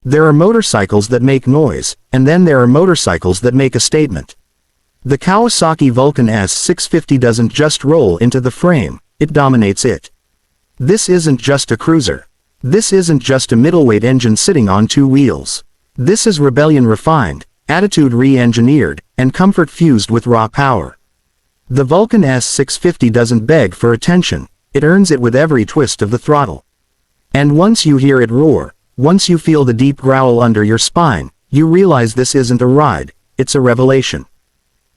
There are motorcycles that make noise, and then there are motorcycles that make a statement. The Kawasaki Vulcan S 650 doesn't just roll into the frame, it dominates it. This isn't just a cruiser. This isn't just a middleweight engine sitting on two wheels. This is rebellion refined, attitude re-engineered, and comfort fused with raw power. The Vulcan S 650 doesn't beg for attention, it earns it with every twist of the throttle. And once you hear it roar, once you feel the deep growl under your spine, you realize this isn't a ride, it's a revelation.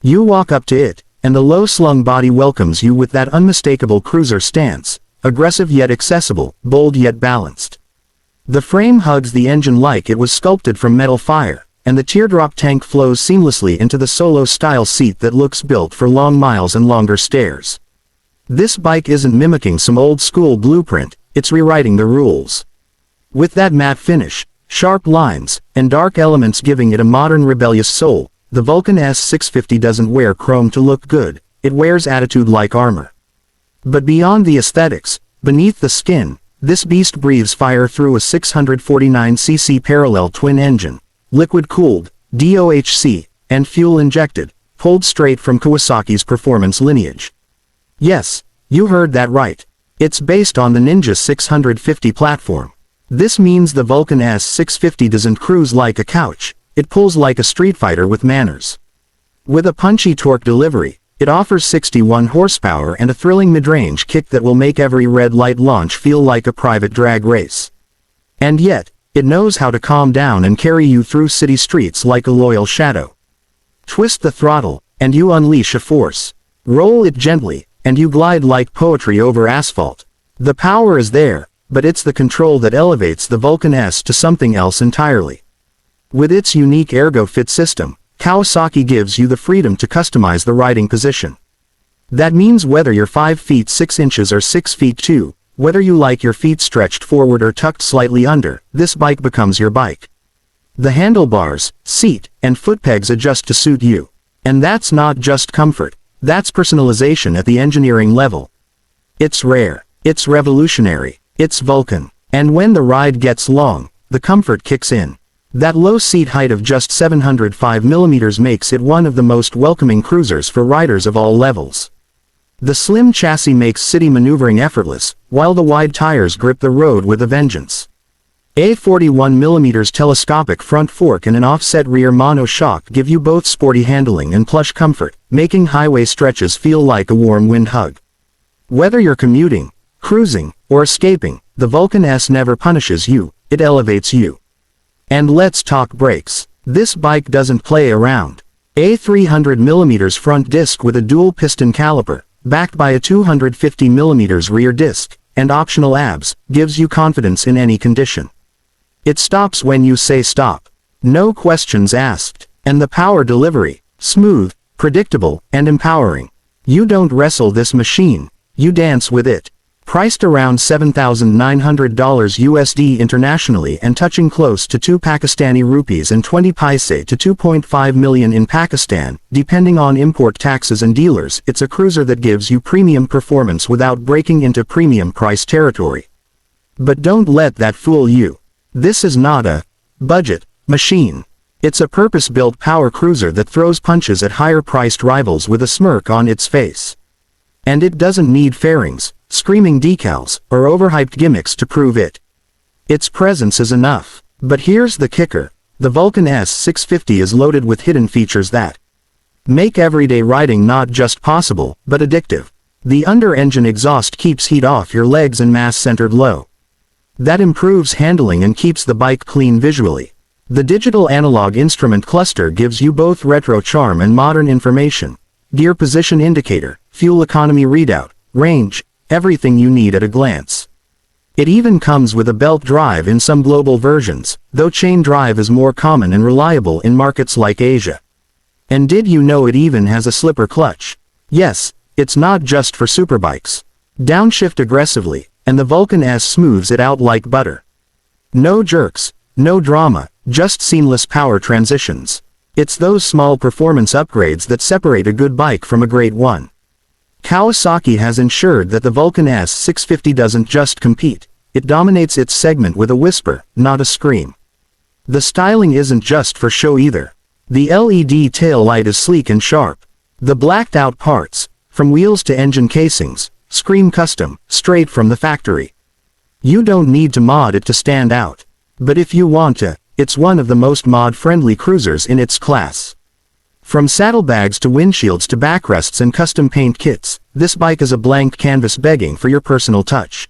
You walk up to it, and the low-slung body welcomes you with that unmistakable cruiser stance, aggressive yet accessible, bold yet balanced. The frame hugs the engine like it was sculpted from metal fire, and the teardrop tank flows seamlessly into the solo-style seat that looks built for long miles and longer stairs. This bike isn't mimicking some old-school blueprint, it's rewriting the rules. With that matte finish, sharp lines, and dark elements giving it a modern rebellious soul, the Vulcan S 650 doesn't wear chrome to look good, it wears attitude like armor. But beyond the aesthetics, beneath the skin, this beast breathes fire through a 649cc parallel twin engine, liquid-cooled, DOHC, and fuel-injected, pulled straight from Kawasaki's performance lineage. Yes, you heard that right. It's based on the Ninja 650 platform. This means the Vulcan S 650 doesn't cruise like a couch, it pulls like a street fighter with manners. With a punchy torque delivery, it offers 61 horsepower and a thrilling mid-range kick that will make every red light launch feel like a private drag race. And yet, it knows how to calm down and carry you through city streets like a loyal shadow. Twist the throttle, and you unleash a force. Roll it gently, and you glide like poetry over asphalt. The power is there, but it's the control that elevates the Vulcan S to something else entirely. With its unique Ergo-Fit system, Kawasaki gives you the freedom to customize the riding position. That means whether you're 5 feet 6 inches or 6 feet 2, whether you like your feet stretched forward or tucked slightly under, this bike becomes your bike. The handlebars, seat, and foot pegs adjust to suit you. And that's not just comfort, that's personalization at the engineering level. It's rare, it's revolutionary, it's Vulcan. And when the ride gets long, the comfort kicks in. That low seat height of just 705 mm makes it one of the most welcoming cruisers for riders of all levels. The slim chassis makes city maneuvering effortless, while the wide tires grip the road with a vengeance. A 41 mm telescopic front fork and an offset rear mono-shock give you both sporty handling and plush comfort, making highway stretches feel like a warm wind hug. Whether you're commuting, cruising, or escaping, the Vulcan S never punishes you, it elevates you. And let's talk brakes. This bike doesn't play around. A 300 mm front disc with a dual piston caliper, backed by a 250 mm rear disc, and optional ABS, gives you confidence in any condition. It stops when you say stop. No questions asked. And the power delivery, smooth, predictable, and empowering. You don't wrestle this machine, you dance with it. Priced around $7,900 USD internationally and touching close to 2 Pakistani rupees and 20 paise to 2.5 million in Pakistan, depending on import taxes and dealers, it's a cruiser that gives you premium performance without breaking into premium price territory. But don't let that fool you. This is not a budget machine. It's a purpose-built power cruiser that throws punches at higher-priced rivals with a smirk on its face. And it doesn't need fairings, screaming decals, or overhyped gimmicks to prove it. Its presence is enough. But here's the kicker. The Vulcan S 650 is loaded with hidden features that make everyday riding not just possible, but addictive. The under-engine exhaust keeps heat off your legs and mass-centered low. That improves handling and keeps the bike clean visually. The digital analog instrument cluster gives you both retro charm and modern information. Gear position indicator, fuel economy readout, range, everything you need at a glance. It even comes with a belt drive in some global versions, though chain drive is more common and reliable in markets like Asia. And did you know it even has a slipper clutch? Yes, it's not just for superbikes. Downshift aggressively, and the Vulcan S smooths it out like butter. No jerks, no drama, just seamless power transitions. It's those small performance upgrades that separate a good bike from a great one. Kawasaki has ensured that the Vulcan S 650 doesn't just compete, it dominates its segment with a whisper, not a scream. The styling isn't just for show either. The LED tail light is sleek and sharp. The blacked-out parts, from wheels to engine casings, scream custom, straight from the factory. You don't need to mod it to stand out. But if you want to, it's one of the most mod-friendly cruisers in its class. From saddlebags to windshields to backrests and custom paint kits, this bike is a blank canvas begging for your personal touch.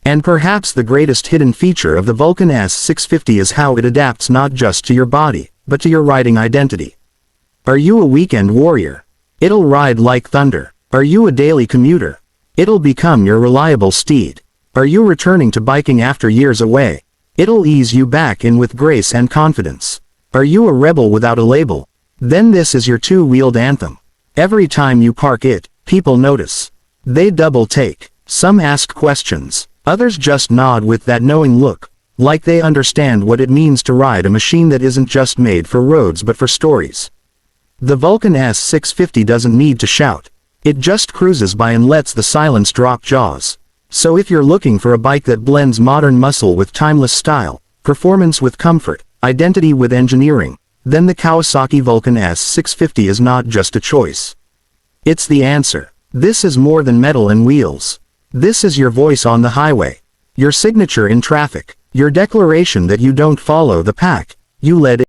And perhaps the greatest hidden feature of the Vulcan S 650 is how it adapts not just to your body, but to your riding identity. Are you a weekend warrior? It'll ride like thunder. Are you a daily commuter? It'll become your reliable steed. Are you returning to biking after years away? It'll ease you back in with grace and confidence. Are you a rebel without a label? Then this is your two-wheeled anthem. Every time you park it, people notice. They double take. Some ask questions. Others just nod with that knowing look, like they understand what it means to ride a machine that isn't just made for roads but for stories. The Vulcan S 650 doesn't need to shout. It just cruises by and lets the silence drop jaws. So if you're looking for a bike that blends modern muscle with timeless style, performance with comfort, identity with engineering, then the Kawasaki Vulcan S 650 is not just a choice. It's the answer. This is more than metal and wheels. This is your voice on the highway. Your signature in traffic. Your declaration that you don't follow the pack, you let it.